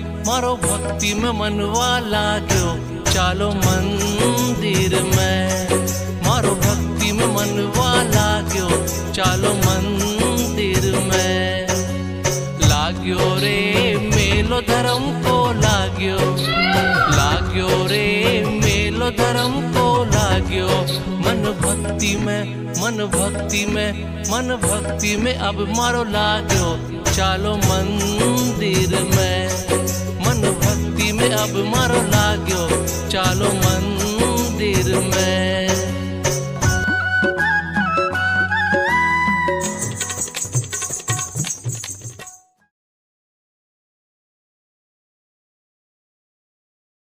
मारो भक्ति में मनवा लाग्यो, चालो मंदिर में। मारो भक्ति में मनवा लाग्यो, चालो मंदिर में। लाग्यो रे मेलो धर्म को लाग्यो, लाग्यो रे मेलो धर्म को लाग्यो। मन भक्ति में, मन भक्ति में, मन भक्ति में अब मारो लाग्यो, चालो मंदिर में। मन भक्ति में अब मारो